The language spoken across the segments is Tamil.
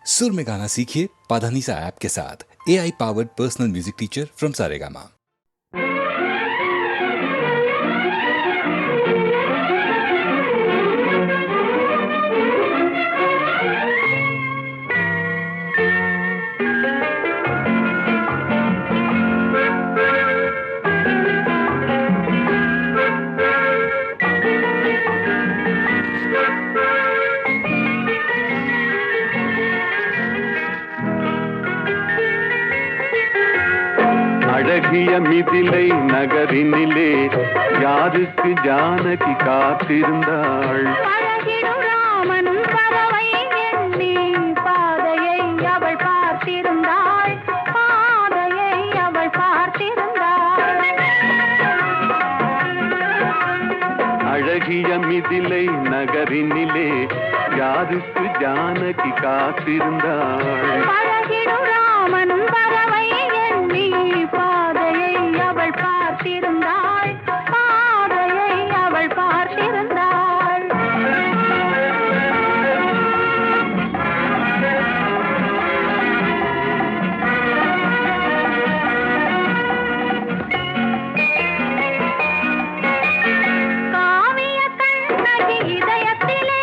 सुर में गाना सीखिए पाधानीसा ऐप के साथ। AI powered personal music teacher from Saregama. அழகிய மிதிலை நகரினிலே யாருக்கு ஜானகி காத்திருந்தாள்? அழகிடும் ராமனும் பறவை எண்ணி பாதையை அவள் பார்த்திருந்தாள், பாதையை அவள் பார்த்திருந்தாள். அழகிய மிதிலை நகரினிலே யாருக்கு ஜானகி காத்திருந்தாள்? அழகிடும் ராமனும் பறவை எண்ணி பாதையை அவள் பார்த்திருந்தாள், பாதையை அவள் பார்த்திருந்தாள். காவிய கண்ணகி இதயத்திலே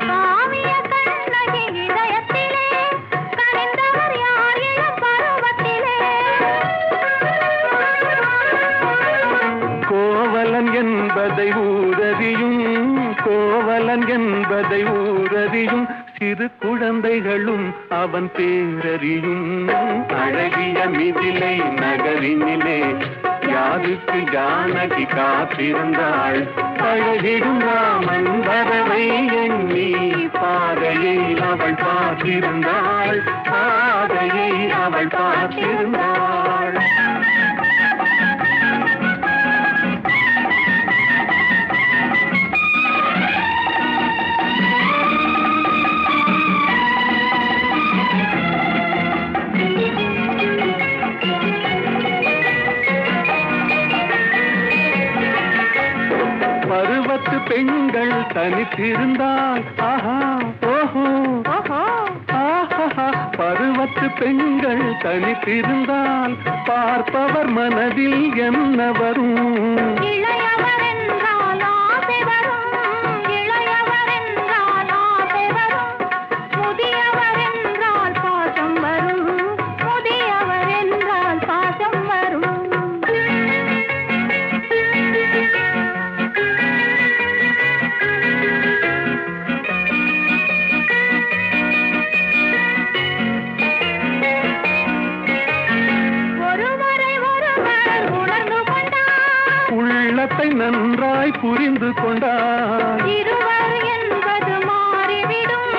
காவிய கண்ணகி இதயத்திலே கனிந்தவர் யார் இளம் பருவத்திலே? கோவலன் என்பதை ஊரறியும், கோவலன் என்பதை ஊரறியும், சிறு குழந்தைகளும் அவன் பேரறியும். அழகிய மிதிலை நகரினிலே யாருக்கு ஜானகி காத்திருந்தாள்? அழகிடும் ராமன் வரவை எண்ணி பாதையை அவள் பார்த்திருந்தாள், பாதையை அவள் பார்த்திருந்தாள். பருவத்து பெண்கள் தனித்திருந்தால் ஆஹா ஓஹோ ஓஹோ, ஆஹா, பருவத்து பெண்கள் தனித்திருந்தால் பார்ப்பவர் மனதில் என்ன வரும்? இளையவர் என்றால் ஆசை வரும், இளையவர் என்றால் ஆசை வரும், முதியவர் என்றால் பாசம் வரும், முதியவர் என்றால் பாசம் வரும். ஒருவரை ஒருவர் உணர்ந்து கொண்டார், உள்ளத்தை நன்றாய் புரிந்து கொண்டார். இருவர் என்பது மாறிவிடும்,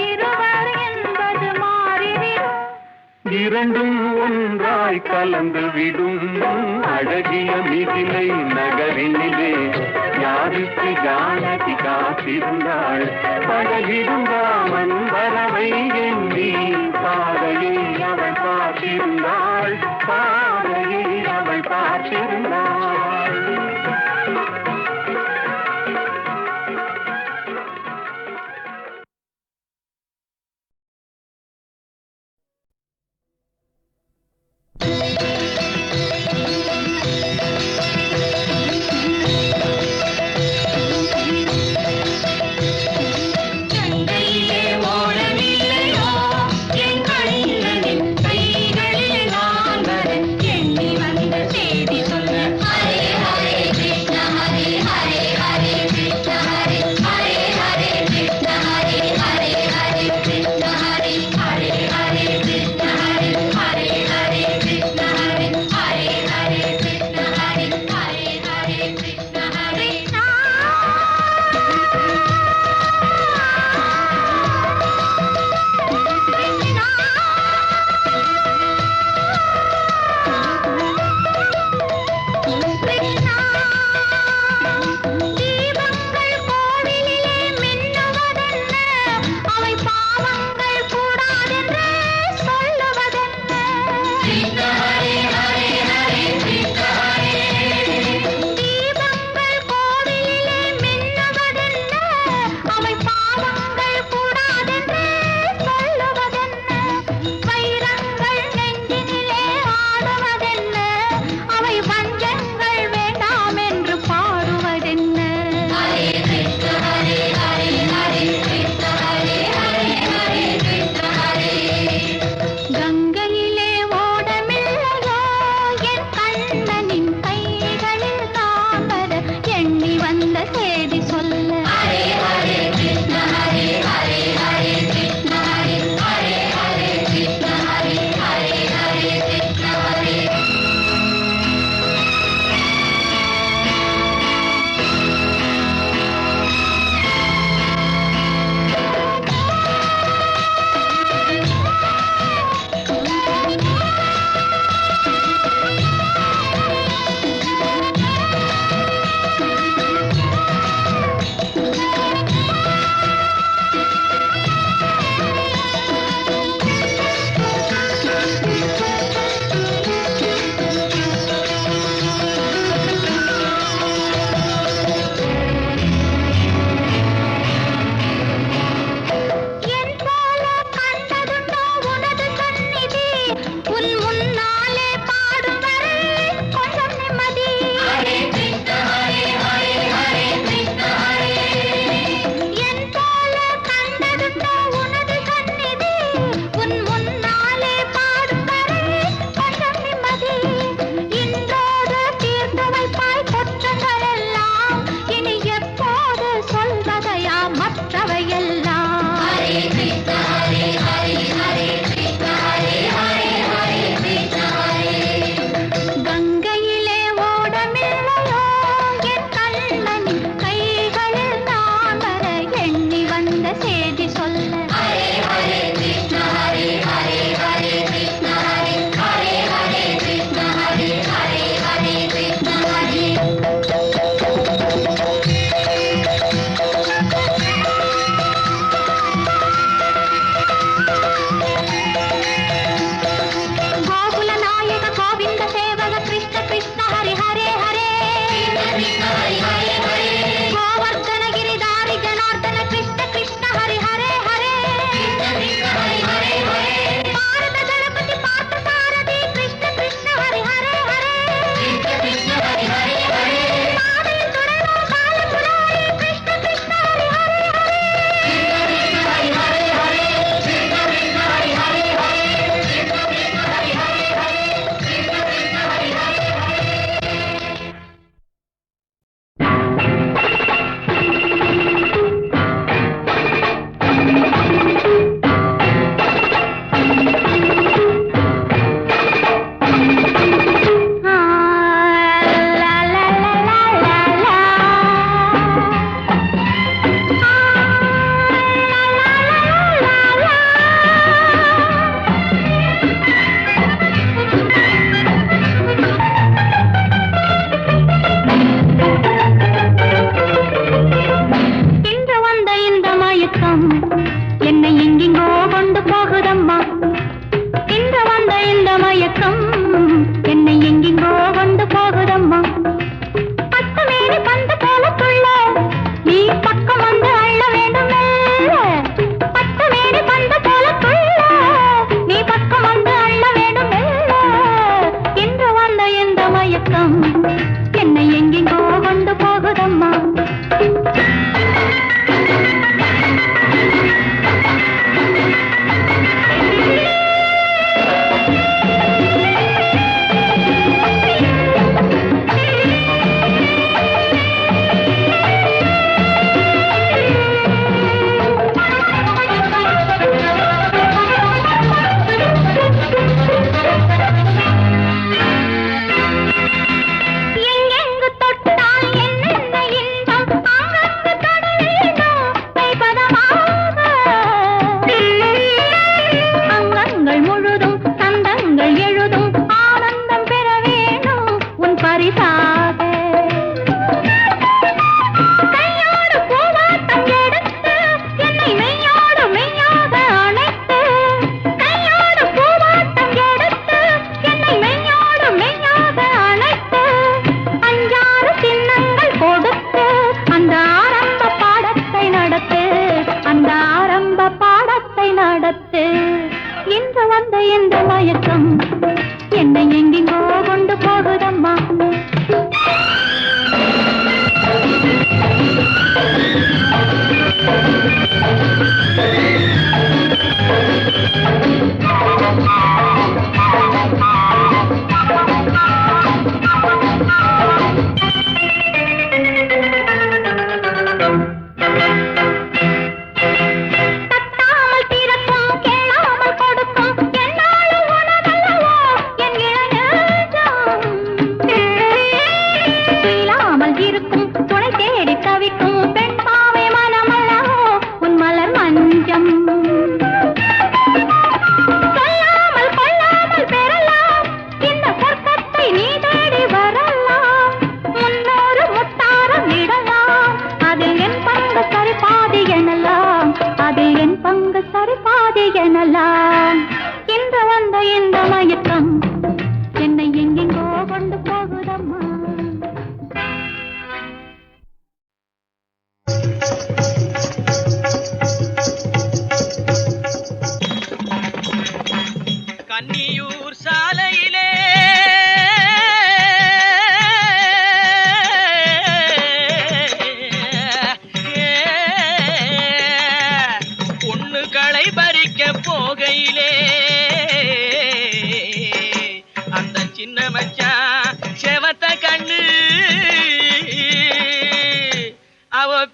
இருவர் என்பது மாறிவிடும். இரண்டும் ஒன்றாய் கலந்து விடும். அழகிய மிதிலை நகரினிலே யாருக்கு ஜானகி காத்திருந்தாள்? பழகிடும் ராமன் வரவை எண்ணி பாதையை அவள் பார்த்திருந்தாள், பாதையை அவள் பார்த்திருந்தாள். கங்கையிலே ஓடவில்லையோ என் கண்ணனின் கைகளிலே நான் வர எண்ணி வந்த செய்தி சொல்ல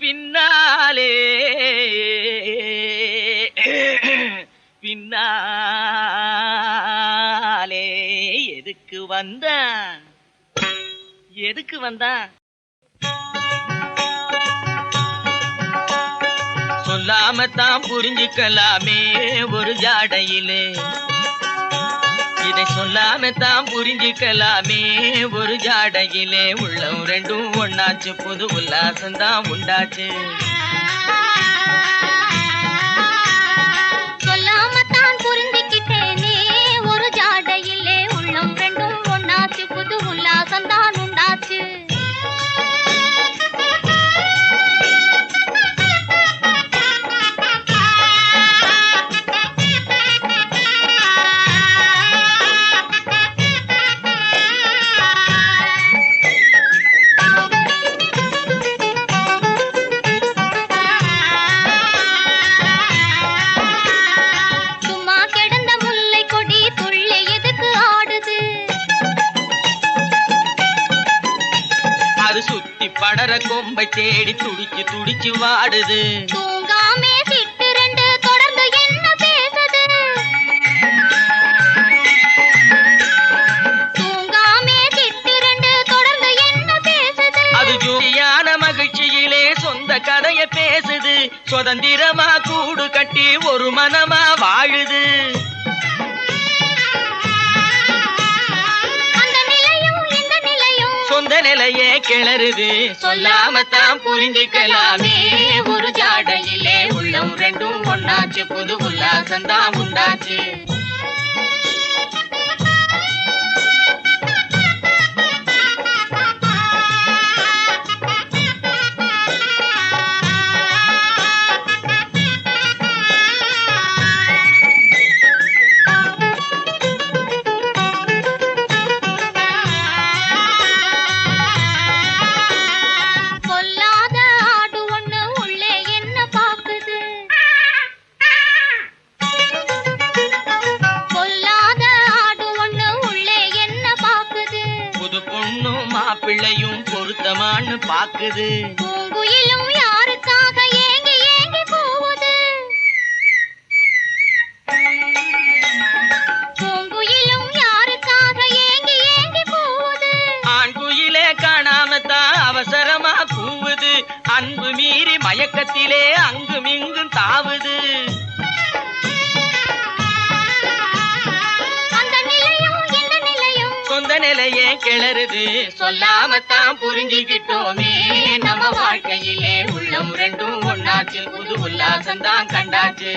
பின்னாலே பின்னாலே எதுக்கு வந்தான் சொல்லாமத்தான் புரிஞ்சுக்கலாமே ஒரு ஜாடையிலே இதை சொல்லாமத்தான் புரிஞ்சுக்கலாமே ஒரு ஜாடையிலே உள்ளம் ரெண்டும் ஒண்ணாச்சு புது உல்லாசம்தான் உண்டாச்சு சொல்லாமத்தான் புரிஞ்சுக்கிட்டேனே ஒரு ஜாடையிலே உள்ளம் ரெண்டும் ஒண்ணாச்சு புது உல்லாசம்தான் உண்டாச்சு படர கொம்பை தேடி துடிச்சு துடிச்சு வாடுது தூங்காமே சிட்டு ரெண்டு தொடர்ந்து என்ன பேசுது தூங்காமே சிட்டு ரெண்டு தொடர்ந்து என்ன பேசுது அது ஜோடியான மகிழ்ச்சியிலே சொந்த கதைய பேசுது சுதந்திரமா கூடு கட்டி ஒரு மனமா வாழுது சொந்த நிலையே கிளறுது சொல்லாமத்தான் புரிஞ்சுக்கலாமே ஒரு ஜாடையிலே உள்ளம் ரெண்டும் ஒண்ணாச்சு புது உல்லாசம்தான் உண்டாச்சு பிள்ளையும் பொருத்தமான்னு பாக்குது பூங்குயிலும் யாருக்காக ஏங்கி ஏங்கி போகுது பூங்குயிலும் யாருக்காக ஏங்கி ஏங்கி போகுது ஆண் குயிலே காணாமத்தான் அவசரமா கூவுது அன்பு மீறி மயக்கத்திலே அங்கும் இங்கும் தாவுது சொந்த நிலையே கிளறுது சொல்லாமத்தான் புரிஞ்சுக்கிட்டோமே நம்ம வாழ்க்கையிலே உள்ளம் ரெண்டும் ஒண்ணாச்சு புது உல்லாசம்தான் கண்டாச்சு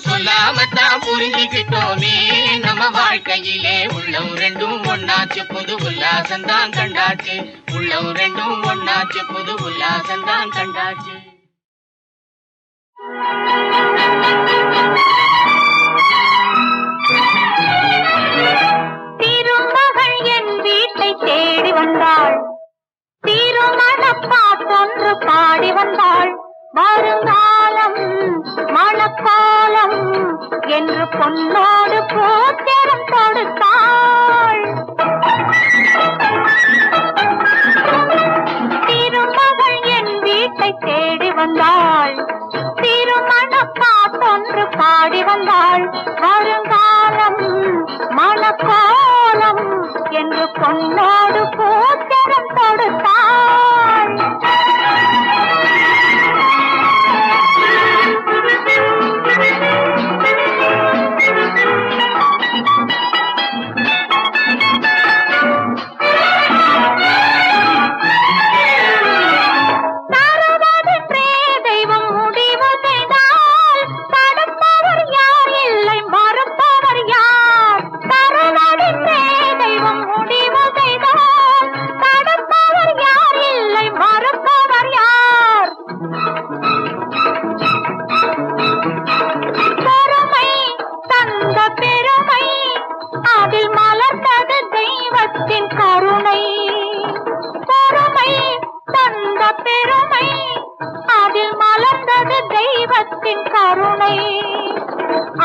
சொல்லாமத்தான் புரிஞ்சுக்கிட்டோமே நம்ம வாழ்க்கையிலே உள்ளம் ரெண்டும் ஒண்ணாச்சு புது உல்லாசம்தான் கண்டாச்சு உள்ளம் ரெண்டும் ஒண்ணாச்சு புது உல்லாசம்தான் கண்டாச்சு திருமகள் என் வீட்டை தேடி வந்தாள் திருமணப்பாட்டொன்று பாடி வந்தாள் வருங்காலம் மணக்காலம் என்று பொன்னோடு போத்திரம் கொடுத்தாள் திருமகள் என் வீட்டை தேடி வந்தாள் திருமணப்பாட்டொன்று பாடி வந்தாள் வருங்காலம் மணக்காலம் என்று பொன்னோடு போத்திரம் கொடுத்தாள்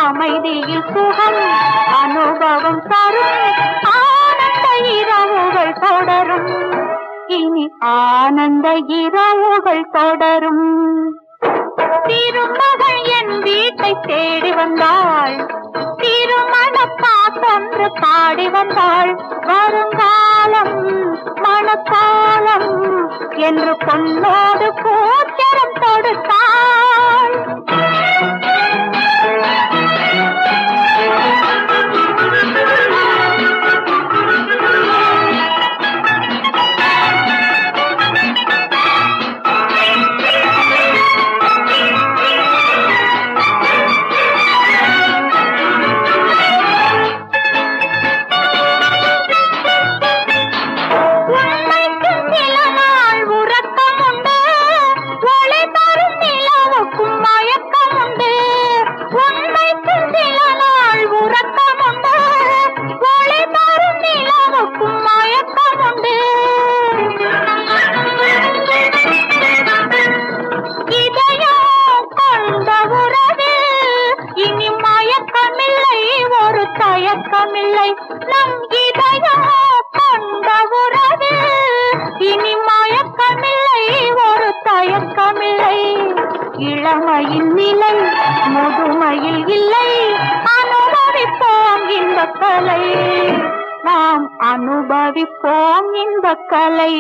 அமைதியில் சுகம் அனுபவம் தரும் ஆனந்த இரவுகள் தொடரும் இனி ஆனந்த இரவுகள் தொடரும். திருமகள் என் வீட்டை தேடி வந்தாள், திருமண பாட்டொன்று பாடி வந்தாள். வருங்காலம் மணக்காலம் என்று பொன்னோடு பூச்சரம் தொடுத்தாள். தயக்கமில்லை நம் இதயம் கொண்ட உறவு, இனி மயக்கமில்லை ஒரு தயக்கமில்லை. இளமையின் நிலை முதுமையில் இல்லை, அனுபவிப்போம் இந்த கலை, நாம் அனுபவிப்போம் இந்த கலை.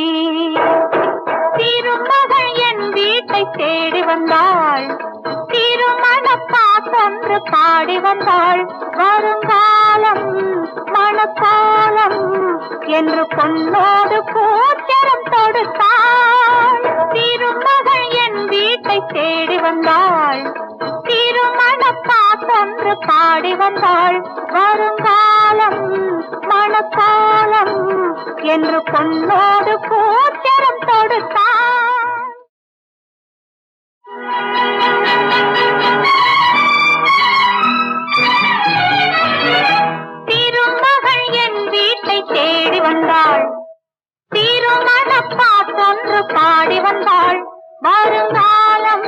திருமகள் என் வீட்டை தேடி வந்தாள், திருமண பாட்டொன்று பாடி வந்தாள். வருங்காலம் மணக்காலம் என்று பொன்னோடு பூச்சரம் தொடுத்தாள். திருமகள் என் வீட்டை தேடி வந்தாள், திருமண பாட்டொன்று பாடி வந்தாள். வருங்காலம் மணக்காலம் என்று பொன்னோடு பூச்சரம் தொடுத்தாள். திருமகள் என் வீட்டை தேடி வந்தாள், திருமண பாட்டொன்று பாடி வந்தாள். வருங்காலம்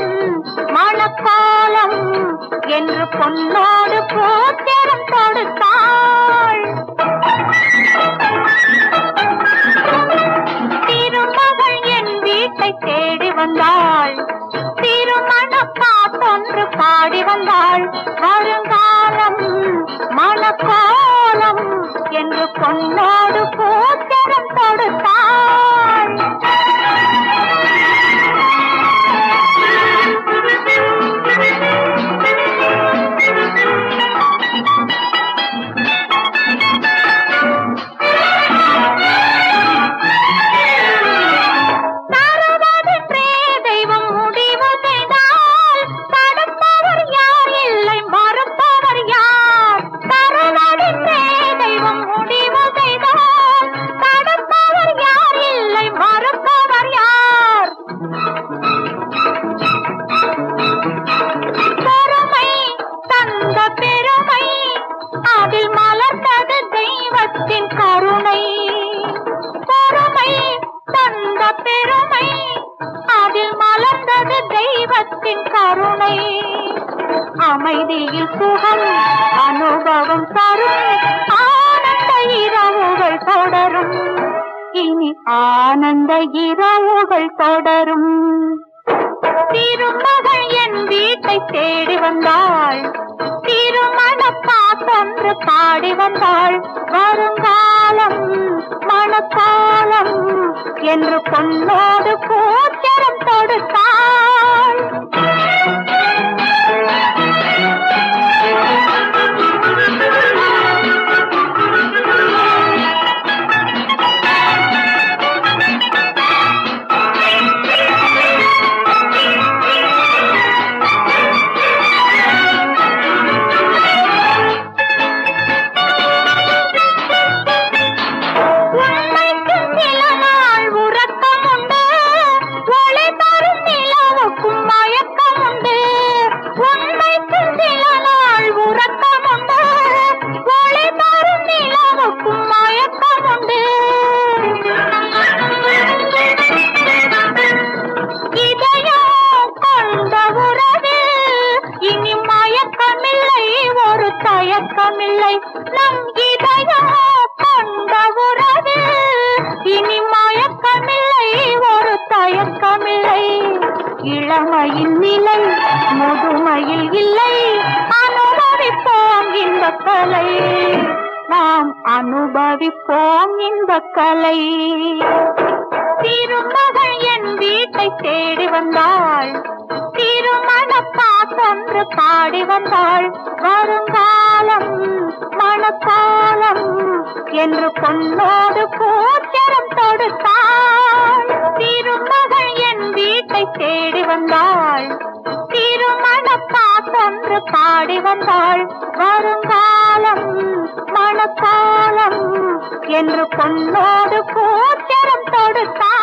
மணக்காலம் என்று பொன்னோடு பூச்சரம் தொடுத்தாள். திருமகள் என் வீட்டை தேடி வந்தாள், திருமண பாட்டொன்று பாடி வந்தாள். வருங்காலம் மணக்காலம் என்று பொன்னோடு பூச்சரம் தொடுத்தாள். அமைதியில் சுகம் அனுபவம் தரும், ஆனந்த இரவுகள் தொடரும். இனி ஆனந்த இரவுகள் தொடரும். திருமகள் என் வீட்டை தேடி வந்தாள், திருமண பாட்டொன்று பாடி வந்தாள். வருங்காலம் மணக்காலம் என்று பொன்னோடு பூச்சரம் தொடுத்தாள். இளமையின் நிலை முதுமையில் இல்லை. அனுபவிப்போம் இந்த கலை, நாம் அனுபவிப்போம் இந்த கலை. திருமகள் என் வீட்டை தேடி வந்தாள், திருமண பாட்டொன்று பாடி வந்தாள். வருங்காலம் மணக்காலம் என்று பொன்னோடு பூச்சரம் தொடுத்தாள். திருமகள் என் வீட்டை தேடி வந்தாள், திருமண பாட்டொன்று பாடி வந்தாள். வருங்காலம் மணக்காலம் என்று பொன்னோடு பூச்சரம் தொடுத்தாள்.